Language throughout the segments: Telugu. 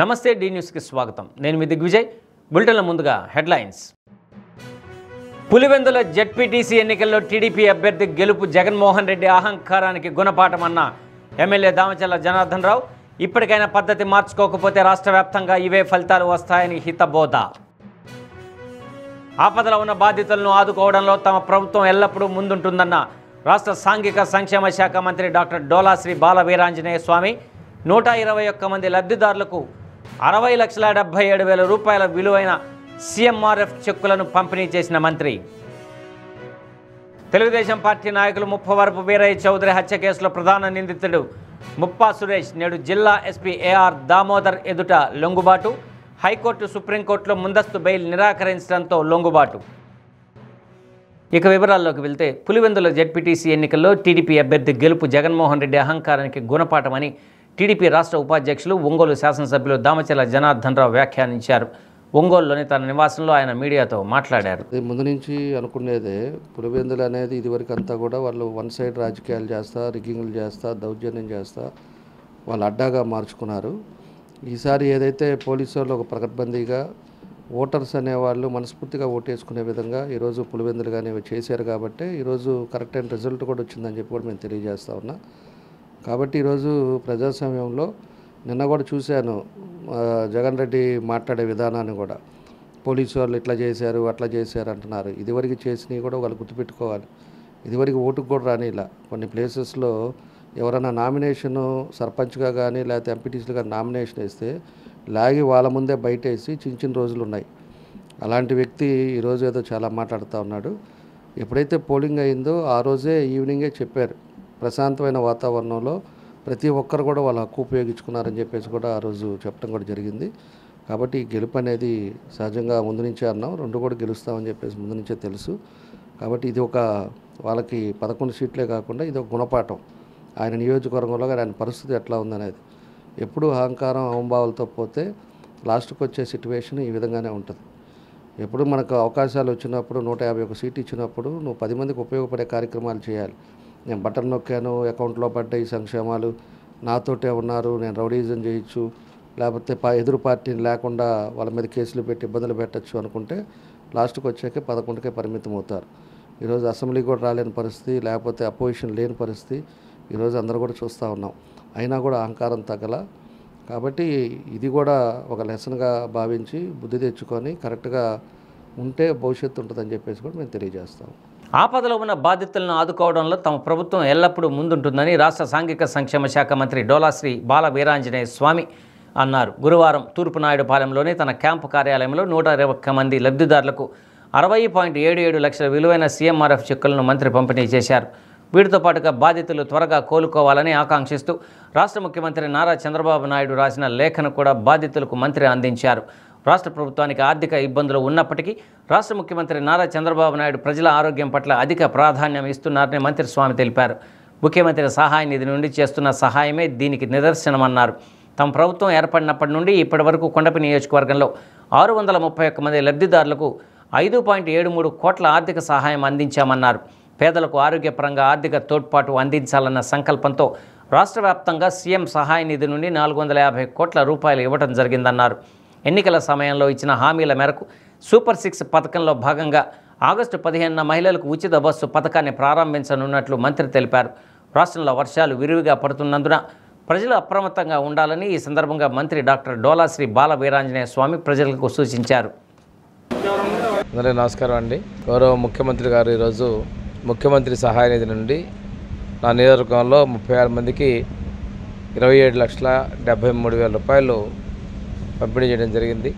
నమస్తే డి న్యూస్కి స్వాగతం. నేను మీ దిగ్విజయ్. బులెటిన్ల ముందుగా హెడ్లైన్స్. పులివెందుల జెడ్పీటీసీ ఎన్నికల్లో టీడీపీ అభ్యర్థి గెలుపు జగన్మోహన్ రెడ్డి అహంకారానికి గుణపాఠమన్న ఎమ్మెల్యే దామచర్ల జనార్దన్ రావు. ఇప్పటికైనా పద్ధతి మార్చుకోకపోతే రాష్ట్ర వ్యాప్తంగా ఇవే ఫలితాలు వస్తాయని హితబోధ. ఆపదలో ఉన్న బాధితులను ఆదుకోవడంలో తమ ప్రభుత్వం ఎల్లప్పుడూ ముందుంటుందన్న రాష్ట్ర సాంఘిక సంక్షేమ శాఖ మంత్రి డాక్టర్ డోలా శ్రీ బాల వీరాంజనేయ స్వామి. 121 మంది లబ్ధిదారులకు 60,77,000 రూపాయల విలువైన సీఎంఆర్ఎఫ్ చెక్కులను పంపిణీ చేసిన మంత్రి. తెలుగుదేశం పార్టీ నాయకులు ముప్పవరపు వీరయ్య చౌదరి హత్య కేసులో ప్రధాన నిందితుడు ముప్పా సురేష్ నేడు జిల్లా ఎస్పీ ఏఆర్ దామోదర్ ఎదుట లొంగుబాటు. హైకోర్టు సుప్రీంకోర్టులో ముందస్తు బెయిల్ నిరాకరించడంతో లొంగుబాటు. ఇక వివరాల్లోకి వెళ్తే, పులివెందుల జెడ్పీటీసీ ఎన్నికల్లో టీడీపీ అభ్యర్థి గెలుపు జగన్మోహన్ రెడ్డి అహంకారానికి గుణపాఠమని టీడీపీ రాష్ట్ర ఉపాధ్యక్షులు ఒంగోలు శాసనసభ్యులు దామచర్ల జనార్దన్ రావు వ్యాఖ్యానించారు. ఒంగోలులోని తన నివాసంలో ఆయన మీడియాతో మాట్లాడారు. ముందు నుంచి అనుకునేదే పులివెందులు అనేది ఇదివరకు అంతా కూడా వాళ్ళు వన్ సైడ్ రాజకీయాలు చేస్తా, రిగ్గింగ్లు చేస్తా, దౌర్జన్యం చేస్తా వాళ్ళు అడ్డాగా మార్చుకున్నారు. ఈసారి ఏదైతే పోలీసు వాళ్ళు ఒక పకడ్బందీగా ఓటర్స్ అనేవాళ్ళు మనస్ఫూర్తిగా ఓటేసుకునే విధంగా ఈరోజు పులివెందులు కానీ చేశారు కాబట్టి ఈరోజు కరెక్ట్ అయిన రిజల్ట్ కూడా వచ్చిందని చెప్పి కూడా మేము తెలియజేస్తా ఉన్నా. కాబట్టి ఈరోజు ప్రజాస్వామ్యంలో నిన్న కూడా చూశాను జగన్ రెడ్డి మాట్లాడే విధానాన్ని కూడా. పోలీసు వాళ్ళు ఇట్లా చేశారు అట్లా చేశారు అంటున్నారు. ఇదివరకు చేసినవి కూడా వాళ్ళు గుర్తుపెట్టుకోవాలి. ఇదివరకు ఓటుకు కూడా రానిలా కొన్ని ప్లేసెస్లో ఎవరైనా నామినేషను సర్పంచ్గా కానీ లేకపోతే ఎంపీటీసీలుగా నామినేషన్ వేస్తే లాగి వాళ్ళ ముందే బయటేసి చిన్న రోజులు ఉన్నాయి. అలాంటి వ్యక్తి ఈరోజు ఏదో చాలా మాట్లాడుతూ ఉన్నాడు. ఎప్పుడైతే పోలింగ్ అయిందో ఆ రోజే ఈవినింగే చెప్పారు, ప్రశాంతమైన వాతావరణంలో ప్రతి ఒక్కరు కూడా వాళ్ళ హక్కు ఉపయోగించుకున్నారని చెప్పేసి కూడా ఆ రోజు చెప్పడం కూడా జరిగింది. కాబట్టి ఈ గెలుపు అనేది సహజంగా ముందు నుంచే అన్నాం, 2 కూడా గెలుస్తామని చెప్పేసి ముందు నుంచే తెలుసు. కాబట్టి ఇది ఒక వాళ్ళకి 11 సీట్లే కాకుండా ఇది ఒక గుణపాఠం. ఆయన నియోజకవర్గంలో ఆయన పరిస్థితి ఎట్లా ఉందనేది. ఎప్పుడు అహంకారం అహంభావాలతో పోతే లాస్ట్కి వచ్చే సిట్యువేషన్ ఈ విధంగానే ఉంటుంది. ఎప్పుడు మనకు అవకాశాలు వచ్చినప్పుడు 151 సీట్ ఇచ్చినప్పుడు నువ్వు 10 మందికి ఉపయోగపడే కార్యక్రమాలు చేయాలి. నేను బటన్ నొక్కాను, అకౌంట్లో పడ్డాయి సంక్షేమాలు, నాతోటే ఉన్నారు, నేను రౌడీజం చేయొచ్చు, లేకపోతే ఎదురు పార్టీని లేకుండా వాళ్ళ మీద కేసులు పెట్టి ఇబ్బందులు పెట్టచ్చు అనుకుంటే లాస్ట్కి వచ్చాకే 11కే పరిమితం అవుతారు. ఈరోజు అసెంబ్లీ కూడా రాలేని పరిస్థితి, లేకపోతే అపోజిషన్ లేని పరిస్థితి ఈరోజు అందరూ కూడా చూస్తూ ఉన్నాం. అయినా కూడా అహంకారం తగ్గల. కాబట్టి ఇది కూడా ఒక లెసన్గా భావించి బుద్ధి తెచ్చుకొని కరెక్ట్గా ఉంటే భవిష్యత్తు ఉంటుందని చెప్పేసి కూడా మేము తెలియజేస్తాం. ఆపదలో ఉన్న బాధితులను ఆదుకోవడంలో తమ ప్రభుత్వం ఎల్లప్పుడూ ముందుంటుందని రాష్ట్ర సాంఘిక సంక్షేమ శాఖ మంత్రి డోలా శ్రీ బాల వీరాంజనేయ స్వామి అన్నారు. గురువారం తూర్పునాయుడుపాలెంలోని తన క్యాంపు కార్యాలయంలో 121 మంది లబ్ధిదారులకు 60.77 లక్షల విలువైన సీఎంఆర్ఎఫ్ చెక్కులను మంత్రి పంపిణీ చేశారు. వీటితో పాటుగా బాధితులు త్వరగా కోలుకోవాలని ఆకాంక్షిస్తూ రాష్ట్ర ముఖ్యమంత్రి నారా చంద్రబాబు నాయుడు రాసిన లేఖను కూడా బాధితులకు మంత్రి అందించారు. రాష్ట్ర ప్రభుత్వానికి ఆర్థిక ఇబ్బందులు ఉన్నప్పటికీ రాష్ట్ర ముఖ్యమంత్రి నారా చంద్రబాబు నాయుడు ప్రజల ఆరోగ్యం పట్ల అధిక ప్రాధాన్యం ఇస్తున్నారని మంత్రి స్వామి తెలిపారు. ముఖ్యమంత్రి సహాయ నిధి నుండి చేస్తున్న సహాయమే దీనికి నిదర్శనమన్నారు. తమ ప్రభుత్వం ఏర్పడినప్పటి నుండి ఇప్పటి వరకు కొండపి నియోజకవర్గంలో 631 మంది లబ్ధిదారులకు 5.73 కోట్ల ఆర్థిక సహాయం అందించామన్నారు. పేదలకు ఆరోగ్యపరంగా ఆర్థిక తోడ్పాటు అందించాలన్న సంకల్పంతో రాష్ట్ర వ్యాప్తంగా సీఎం సహాయ నిధి నుండి 450 కోట్ల రూపాయలు ఇవ్వడం జరిగిందన్నారు. ఎన్నికల సమయంలో ఇచ్చిన హామీల మేరకు సూపర్ 6 పథకంలో భాగంగా ఆగస్టు 15న మహిళలకు ఉచిత బస్సు పథకాన్ని ప్రారంభించనున్నట్లు మంత్రి తెలిపారు. రాష్ట్రంలో వర్షాలు విరివిగా పడుతున్నందున ప్రజలు అప్రమత్తంగా ఉండాలని ఈ సందర్భంగా మంత్రి డాక్టర్ డోలా శ్రీ బాల వీరాంజనేయ స్వామి ప్రజలకు సూచించారు. అందరికీ నమస్కారం అండి. గౌరవ ముఖ్యమంత్రి గారు ఈరోజు ముఖ్యమంత్రి సహాయ నిధి నుండి నా నియోజకవర్గంలో 36 మందికి 27,73,000 రూపాయలు పంపిణీ చేయడం జరిగింది.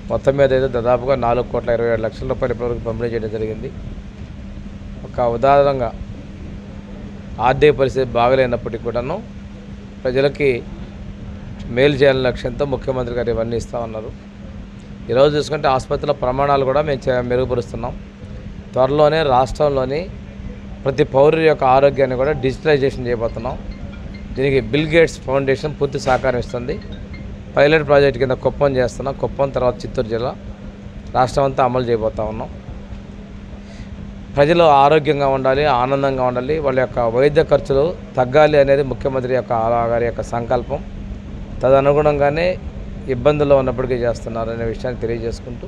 మొత్తం మీద అయితే దాదాపుగా 4,27,00,000 రూపాయలు ఇప్పటివరకు పంపిణీ చేయడం జరిగింది. ఒక ఉదాహరణగా ఆర్థిక పరిస్థితి బాగలేనప్పటికీ కూడాను ప్రజలకి మేలు చేయాలనే లక్ష్యంతో ముఖ్యమంత్రి గారు ఇవన్నీ ఇస్తూ ఉన్నారు. ఈరోజు చూసుకుంటే ఆసుపత్రుల ప్రమాణాలు కూడా మేము మెరుగుపరుస్తున్నాం. త్వరలోనే రాష్ట్రంలోని ప్రతి పౌరుడి యొక్క ఆరోగ్యాన్ని కూడా డిజిటలైజేషన్ చేయబోతున్నాం. దీనికి బిల్ గేట్స్ ఫౌండేషన్ పూర్తి సహకారం ఇస్తుంది. పైలట్ ప్రాజెక్ట్ కింద కుప్పం చేస్తున్నాం. కుప్పం తర్వాత చిత్తూరు జిల్లా రాష్ట్రం అంతా అమలు చేయబోతా ఉన్నాం. ప్రజలు ఆరోగ్యంగా ఉండాలి, ఆనందంగా ఉండాలి, వాళ్ళ యొక్క వైద్య ఖర్చులు తగ్గాలి అనేది ముఖ్యమంత్రి గారి యొక్క సంకల్పం. తదనుగుణంగానే ఇబ్బందుల్లో ఉన్నప్పటికీ చేస్తున్నారు అనే విషయాన్ని తెలియజేసుకుంటూ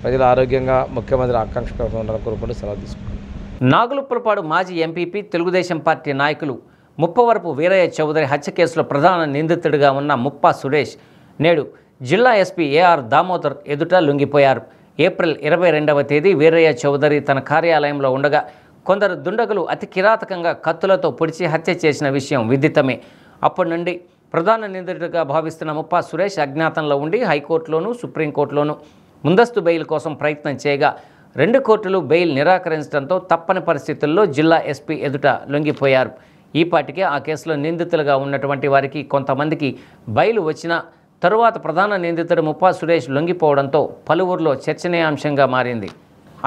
ప్రజలు ఆరోగ్యంగా ముఖ్యమంత్రి ఆకాంక్ష ఉండాలని కోరుకుంటూ సెలవు తీసుకుంటారు. నాగులుప్పలపాడు మాజీ ఎంపీపీ తెలుగుదేశం పార్టీ నాయకులు ముప్పవరపు వీరయ్య చౌదరి హత్య కేసులో ప్రధాన నిందితుడిగా ఉన్న ముప్పా సురేష్ నేడు జిల్లా ఎస్పీ ఏఆర్ దామోదర్ ఎదుట లొంగిపోయారు. ఏప్రిల్ 22వ తేదీ వీరయ్య చౌదరి తన కార్యాలయంలో ఉండగా కొందరు దుండగులు అతి కిరాతకంగా కత్తులతో పొడిచి హత్య చేసిన విషయం విదితమే. అప్పటి నుండి ప్రధాన నిందితుడిగా భావిస్తున్న ముప్పా సురేష్ అజ్ఞాతంలో ఉండి హైకోర్టులోనూ సుప్రీంకోర్టులోనూ ముందస్తు బెయిల్ కోసం ప్రయత్నం చేయగా 2 కోర్టులు బెయిల్ నిరాకరించడంతో తప్పని పరిస్థితుల్లో జిల్లా ఎస్పీ ఎదుట లొంగిపోయారు. ఈపాటికే ఆ కేసులో నిందితులుగా ఉన్నటువంటి వారికి కొంతమందికి బెయిల్ వచ్చిన తరువాత ప్రధాన నిందితుడు ముప్పా సురేష్ లొంగిపోవడంతో పలువురిలో చర్చనీయాంశంగా మారింది.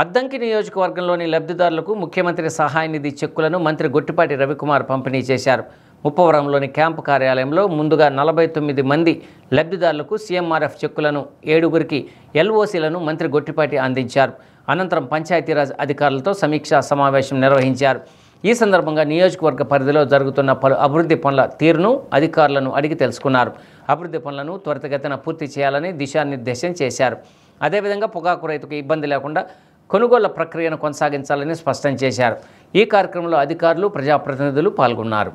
అద్దంకి నియోజకవర్గంలోని లబ్ధిదారులకు ముఖ్యమంత్రి సహాయ నిధి చెక్కులను మంత్రి గొట్టిపాటి రవికుమార్ పంపిణీ చేశారు. ముప్పవరంలోని క్యాంపు కార్యాలయంలో ముందుగా 49 మంది లబ్ధిదారులకు సీఎంఆర్ఎఫ్ చెక్కులను 7గురికి ఎల్ఓసీలను మంత్రి గొట్టిపాటి అందించారు. అనంతరం పంచాయతీరాజ్ అధికారులతో సమీక్షా సమావేశం నిర్వహించారు. ఈ సందర్భంగా నియోజకవర్గ పరిధిలో జరుగుతున్న పలు అభివృద్ధి పనుల తీరును అధికారులను అడిగి తెలుసుకున్నారు. అభివృద్ధి పనులను త్వరితగతిన పూర్తి చేయాలని దిశానిర్దేశం చేశారు. అదేవిధంగా పొగాకు రైతుకు ఇబ్బంది లేకుండా కొనుగోళ్ల ప్రక్రియను కొనసాగించాలని స్పష్టం చేశారు. ఈ కార్యక్రమంలో అధికారులు ప్రజాప్రతినిధులు పాల్గొన్నారు.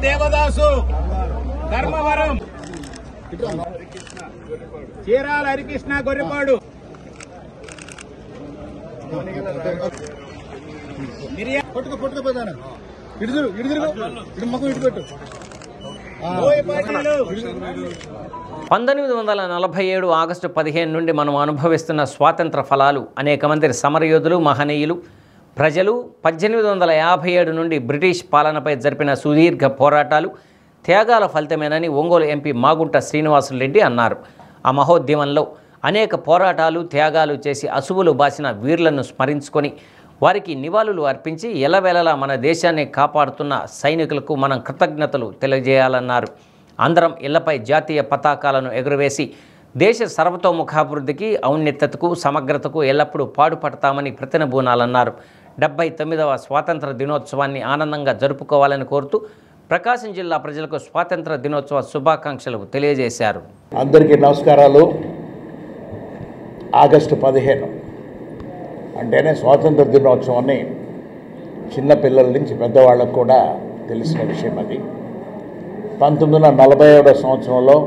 దేవదాసు ధర్మవరం చీరాల హరికృష్ణ గొర్రెపాడు పట్టుకో ప్రధాన ఇటు 1947 ఆగస్టు 15 నుండి మనం అనుభవిస్తున్న స్వాతంత్ర ఫలాలు అనేక మంది సమరయోధులు మహనీయులు ప్రజలు 1857 నుండి బ్రిటిష్ పాలనపై జరిపిన సుదీర్ఘ పోరాటాలు త్యాగాల ఫలితమేనని ఒంగోలు ఎంపీ మాగుంట శ్రీనివాసులరెడ్డి అన్నారు. ఆ మహోద్యమంలో అనేక పోరాటాలు త్యాగాలు చేసి అసువులు బాసిన వీరులను స్మరించుకొని వారికి నివాళులు అర్పించి ఎల్లవేళలా మన దేశాన్ని కాపాడుతున్న సైనికులకు మనం కృతజ్ఞతలు తెలియజేయాలన్నారు. అందరం ఇళ్లపై జాతీయ పతాకాలను ఎగురవేసి దేశ సర్వతోముఖాభివృద్ధికి ఔన్నత్యతకు సమగ్రతకు ఎల్లప్పుడూ పాటుపడతామని ప్రతినబూనాలన్నారు. 79వ స్వాతంత్ర దినోత్సవాన్ని ఆనందంగా జరుపుకోవాలని కోరుతూ ప్రకాశం జిల్లా ప్రజలకు స్వాతంత్ర దినోత్సవ శుభాకాంక్షలు తెలియజేశారు. అందరికీ నమస్కారాలు. ఆగస్టు 15 అంటేనే స్వాతంత్ర దినోత్సవాన్ని చిన్నపిల్లల నుంచి పెద్దవాళ్ళకు కూడా తెలిసిన విషయం. అది 1947వ సంవత్సరంలో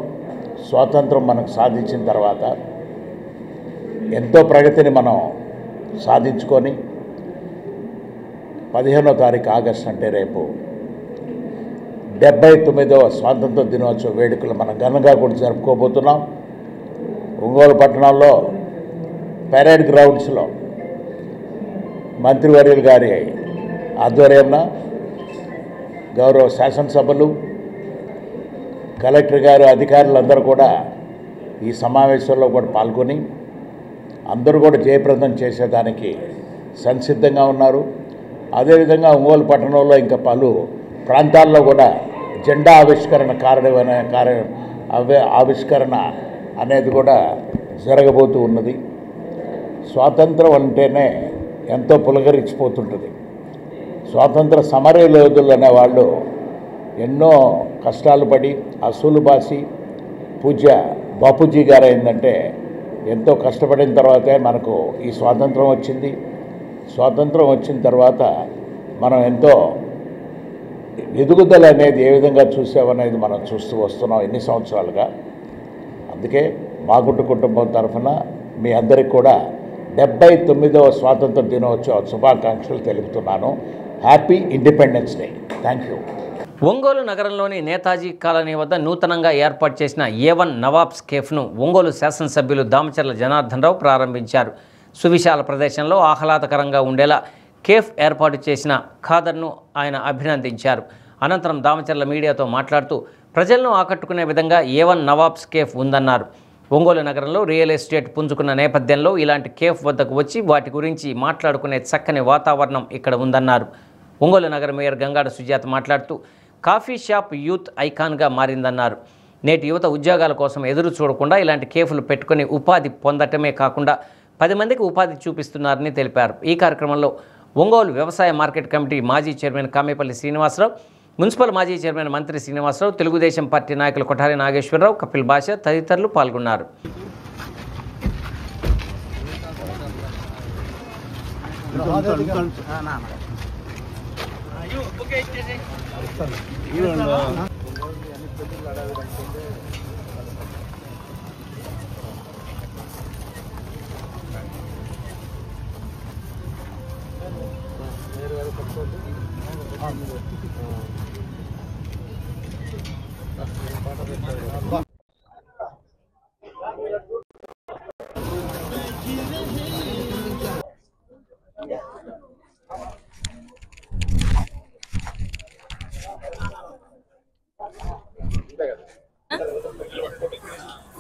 స్వాతంత్రం మనకు సాధించిన తర్వాత ఎంతో ప్రగతిని మనం సాధించుకొని 15వ తారీఖు ఆగస్టు అంటే రేపు 79వ స్వాతంత్ర దినోత్సవ వేడుకలు మనం ఘనంగా కూడా జరుపుకోబోతున్నాం. ఒంగోలు పట్టణంలో పెరేడ్ గ్రౌండ్స్లో మంత్రివర్యులు గారి ఆధ్వర్యంన గౌరవ శాసనసభలు, కలెక్టర్ గారు, అధికారులందరూ కూడా ఈ సమావేశంలో కూడా పాల్గొని అందరూ కూడా జయప్రదం చేసేదానికి సంసిద్ధంగా ఉన్నారు. అదేవిధంగా ఒంగోలు పట్టణంలో ఇంకా పలు ప్రాంతాల్లో కూడా జెండా ఆవిష్కరణ అనేది కూడా జరగబోతూ ఉన్నది. స్వాతంత్రం అంటేనే ఎంతో పులకరించిపోతుంటుంది. స్వాతంత్ర సమరయోధులు అనేవాళ్ళు ఎన్నో కష్టాలు పడి అసూలు బాసి పూజ్య బాపూజీ గారు ఏంటంటే ఎంతో కష్టపడిన తర్వాతే మనకు ఈ స్వాతంత్రం వచ్చింది. స్వాతంత్రం వచ్చిన తర్వాత మనం ఎంతో ఎదుగుదల అనేది ఏ విధంగా చూసామనేది మనం చూస్తూ వస్తున్నాం ఎన్ని సంవత్సరాలుగా. అందుకే మాగుంట కుటుంబం తరఫున మీ అందరికీ కూడా 79వ స్వాతంత్ర దినోత్సవ శుభాకాంక్షలు తెలుపుతున్నాను. Happy independence day. Thank you. Ongole నగరంలోని నేతాజీ కాలనీ వద్ద నూతనంగా ఏర్పాటు చేసిన A1 నవాబ్స్ కేఫ్ను ఒంగోలు శాసనసభ్యులు దామచర్ల జనార్దన్ రావు ప్రారంభించారు. సువిశాల ప్రదేశంలో ఆహ్లాదకరంగా ఉండేలా కేఫ్ ఏర్పాటు చేసిన ఖాదర్ను ఆయన అభినందించారు. అనంతరం దామచర్ల మీడియాతో మాట్లాడుతూ ప్రజలను ఆకట్టుకునే విధంగా A1 నవాబ్స్ కేఫ్ ఉందన్నారు. ఒంగోలు నగరంలో రియల్ ఎస్టేట్ పుంజుకున్న నేపథ్యంలో ఇలాంటి కేఫ్ వద్దకు వచ్చి వాటి గురించి మాట్లాడుకునే చక్కని వాతావరణం ఇక్కడ ఉందన్నారు. ఒంగోలు నగర మేయర్ గంగాడ సుజాత మాట్లాడుతూ కాఫీ షాప్ యూత్ ఐకాన్గా మారిందన్నారు. నేటి యువత ఉద్యోగాల కోసం ఎదురు చూడకుండా ఇలాంటి కేఫ్లు పెట్టుకుని ఉపాధి పొందటమే కాకుండా 10 మందికి ఉపాధి చూపిస్తున్నారని తెలిపారు. ఈ కార్యక్రమంలో ఒంగోలు వ్యవసాయ మార్కెట్ కమిటీ మాజీ చైర్మన్ కామేపల్లి శ్రీనివాసరావు, మున్సిపల్ మాజీ చైర్మన్ మంత్రి శ్రీనివాసరావు, తెలుగుదేశం పార్టీ నాయకులు కొఠారి నాగేశ్వరరావు, కపిల్ భాష తదితరులు పాల్గొన్నారు.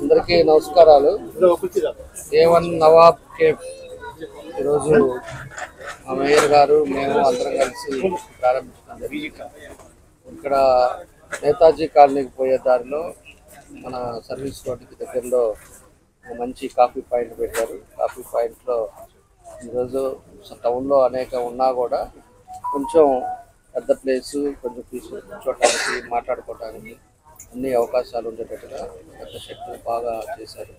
అందరికీ నమస్కారాలు. A1 నవాబ్ కేఫ్ ఈరోజు మా మేయర్ గారు మేము అందరం కలిసి ప్రారంభించడం. ఇక్కడ నేతాజీ కాలనీకి పోయే దారిలో మన సర్వీస్ రోడ్డుకి దగ్గరలో మంచి కాఫీ పాయింట్ పెట్టారు. కాఫీ పాయింట్లో ఈరోజు టౌన్లో అనేక ఉన్నా కూడా కొంచెం పెద్ద ప్లేసు, కొంచెం కూర్చోటానికి మాట్లాడుకోవడానికి అన్ని అవకాశాలు ఉండేటట్టుగా పెద్ద శక్తులు బాగా చేశారు.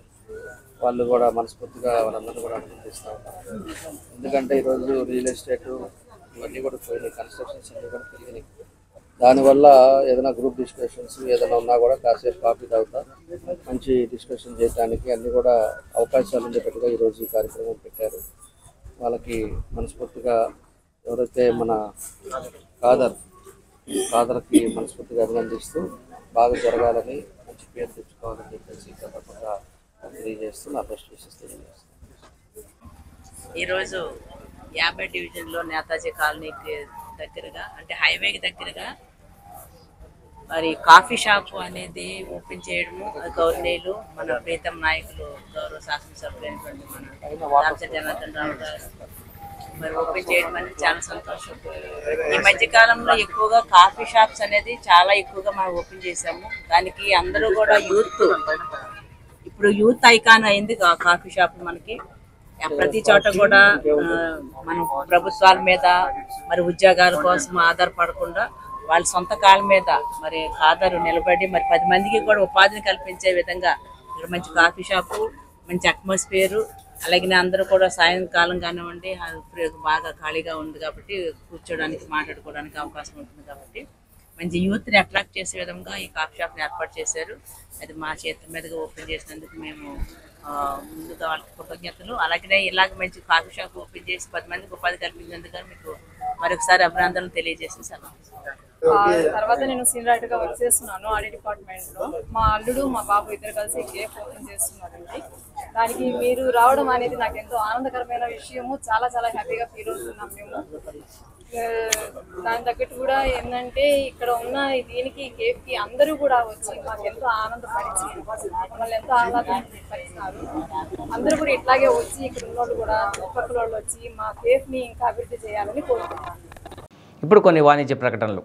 వాళ్ళు కూడా మనస్ఫూర్తిగా వాళ్ళందరూ కూడా అభినందిస్తూ ఉన్నారు. ఎందుకంటే ఈరోజు రియల్ ఎస్టేటు ఇవన్నీ కూడా పోయినాయి, కన్స్ట్రక్షన్స్ అన్నీ కూడా పెరిగినాయి. దానివల్ల ఏదైనా గ్రూప్ డిస్కషన్స్ ఏదైనా ఉన్నా కూడా కాసేపు కాఫీ తాగుతా మంచి డిస్కషన్ చేయడానికి అన్నీ కూడా అవకాశాలు ఉండేటట్టుగా ఈరోజు ఈ కార్యక్రమం పెట్టారు. వాళ్ళకి మనస్ఫూర్తిగా ఎవరైతే మన ఖాదర్కి మనస్ఫూర్తిగా అభినందిస్తూ బాగా జరగాలని, మంచి పేరు తెచ్చుకోవాలని చెప్పేసి తప్పకుండా తెలియజేస్తూ నా బెస్ట్ విషెస్ తెలియజేస్తాను. ఈరోజు 50 డివిజన్లో నేతాజీ కాలనీకి దగ్గరగా అంటే హైవేకి దగ్గరగా మరి కాఫీ షాప్ అనేది ఓపెన్ చేయడము గౌరవనీయులు మన ప్రీతం నాయకులు గౌరవ శాసనసభ్యులైనటువంటి మన దామచర్ల జనార్దన్ రావు గారు మరి ఓపెన్ చేయడం అనేది చాలా సంతోషం. ఈ మధ్య కాలంలో ఎక్కువగా కాఫీ షాప్స్ అనేది చాలా ఎక్కువగా మనం ఓపెన్ చేసాము. దానికి అందరూ కూడా ఇప్పుడు యూత్ ఐకాన్ అయింది కాఫీ షాప్. మనకి ప్రతి చోట కూడా మనం ప్రభుత్వాల మీద మరి ఉద్యోగాల కోసం ఆధారపడకుండా వాళ్ళ సొంత కాళ్ళ మీద మరి ఖాదరు నిలబడి మరి 10 మందికి కూడా ఉపాధిని కల్పించే విధంగా ఇక్కడ మంచి కాఫీ షాపు, మంచి అట్మాస్ఫియర్, అలాగే అందరూ కూడా సాయంకాలం కానివ్వండి బాగా ఖాళీగా ఉంది కాబట్టి కూర్చోడానికి మాట్లాడుకోవడానికి అవకాశం ఉంటుంది కాబట్టి మంచి యూత్ని అట్రాక్ట్ చేసే విధంగా ఈ కాఫీ షాప్ని ఏర్పాటు చేశారు. అది మా చేతుల మీదుగా ఓపెన్ చేసినందుకు మేము ముందుగా వాళ్ళకి కృతజ్ఞతలు. అలాగే ఇలాగ మంచి కాఫీ షాప్ ఓపెన్ చేసి 10 మందికి ఉపాధి కల్పించినందుకు మీకు మరొకసారి అభినందనలు తెలియజేసి సెలవు. తర్వాత నేను సీనియర్ గా వర్క్ చేస్తున్నాను ఆడిట్ డిపార్ట్మెంట్ లో. మా అల్లుడు మా బాబు ఇద్దరు కలిసి కేఫ్ ఓపెన్ చేస్తున్నారండి. దానికి మీరు రావడం అనేది నాకు ఎంతో ఆనందకరమైన విషయము. చాలా చాలా హ్యాపీగా ఫీల్ అవుతున్నాం మేము. దాని తగ్గట్టు కూడా ఏంటంటే ఇక్కడ ఉన్న దీనికి కేఫ్ కి అందరూ కూడా వచ్చి మాకు ఎంతో ఆనందపరిచి మమ్మల్ని ఎంతో ఆహ్లాదపరిచినారు. అందరూ కూడా ఇట్లాగే వచ్చి ఇక్కడ ఉన్న వాళ్ళు కూడా చుట్టుపక్కల వాళ్ళు వచ్చి మా కేఫ్ ని ఇంకా అభివృద్ధి చేయాలని కోరుకుంటున్నాను. ఇప్పుడు కొన్ని వాణిజ్య ప్రకటనలు.